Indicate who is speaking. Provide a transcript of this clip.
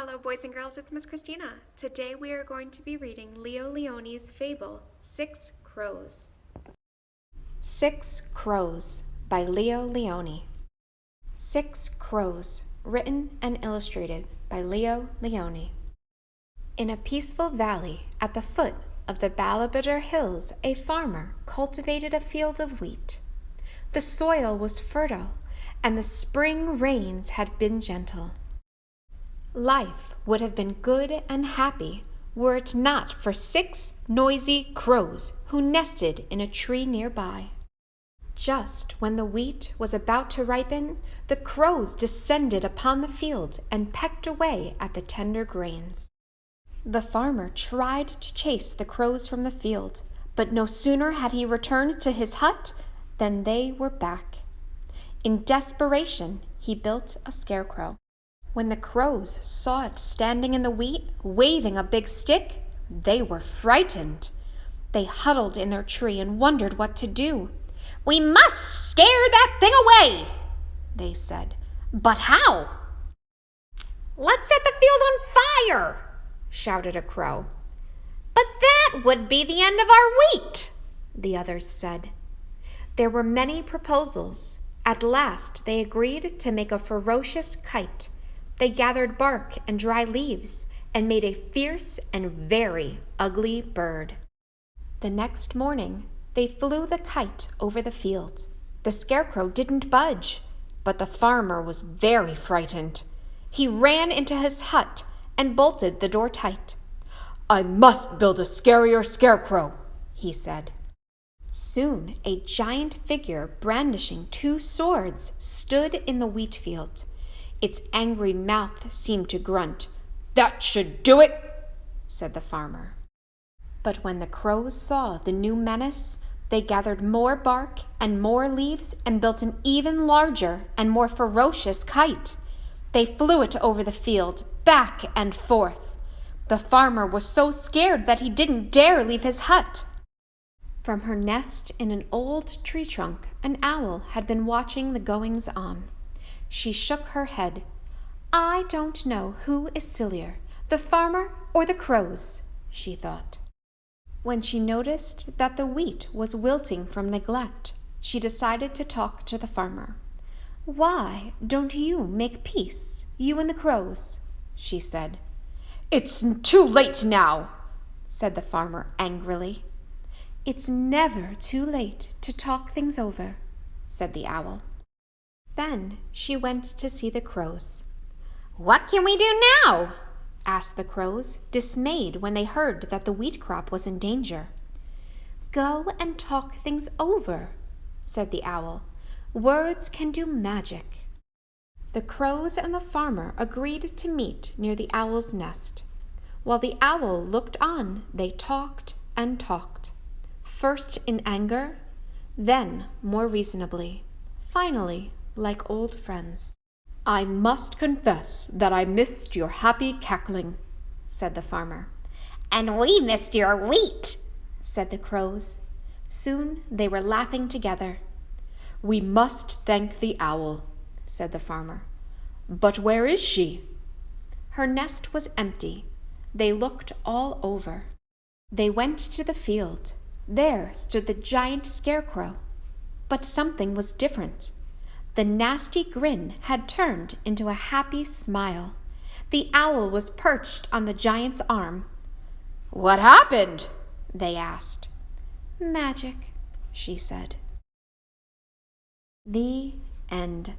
Speaker 1: Hello, boys and girls, it's Miss Christina. Today we are going to be reading Leo Lioni's fable, 6 Crows. 6 Crows by Leo Lionni. 6 Crows, written and illustrated by Leo Lionni. In a peaceful valley at the foot of the Balabader Hills, a farmer cultivated a field of wheat. The soil was fertile, and the spring rains had been gentle. Life would have been good and happy were it not for 6 noisy crows who nested in a tree nearby. Just when the wheat was about to ripen, the crows descended upon the field and pecked away at the tender grains. The farmer tried to chase the crows from the field, but no sooner had he returned to his hut than they were back. In desperation, he built a scarecrow. When the crows saw it standing in the wheat, waving a big stick, they were frightened. They huddled in their tree and wondered what to do. "We must scare that thing away," they said. "But how?" "Let's set the field on fire," shouted a crow. "But that would be the end of our wheat," the others said. There were many proposals. At last they agreed to make a ferocious kite. They gathered bark and dry leaves and made a fierce and very ugly bird. The next morning, they flew the kite over the field. The scarecrow didn't budge, but the farmer was very frightened. He ran into his hut and bolted the door tight. "I must build a scarier scarecrow," he said. Soon a giant figure brandishing 2 swords stood in the wheat field. Its angry mouth seemed to grunt. "That should do it," said the farmer. But when the crows saw the new menace, they gathered more bark and more leaves and built an even larger and more ferocious kite. They flew it over the field, back and forth. The farmer was so scared that he didn't dare leave his hut. From her nest in an old tree trunk, an owl had been watching the goings-on. She shook her head. "I don't know who is sillier, the farmer or the crows," she thought. When she noticed that the wheat was wilting from neglect, she decided to talk to the farmer. "Why don't you make peace, you and the crows?" she said. "It's too late now," said the farmer angrily. "It's never too late to talk things over," said the owl. Then she went to see the crows. "What can we do now?" asked the crows, dismayed when they heard that the wheat crop was in danger. "Go and talk things over," said the owl. "Words can do magic." The crows and the farmer agreed to meet near the owl's nest. While the owl looked on, they talked and talked. First in anger, then more reasonably, finally like old friends. "I must confess that I missed your happy cackling," said the farmer. "And we missed your wheat," said the crows. Soon they were laughing together. "We must thank the owl," said the farmer. "But where is she?" Her nest was empty. They looked all over. They went to the field. There stood the giant scarecrow. But something was different. The nasty grin had turned into a happy smile. The owl was perched on the giant's arm. "What happened?" they asked. "Magic," she said. The end.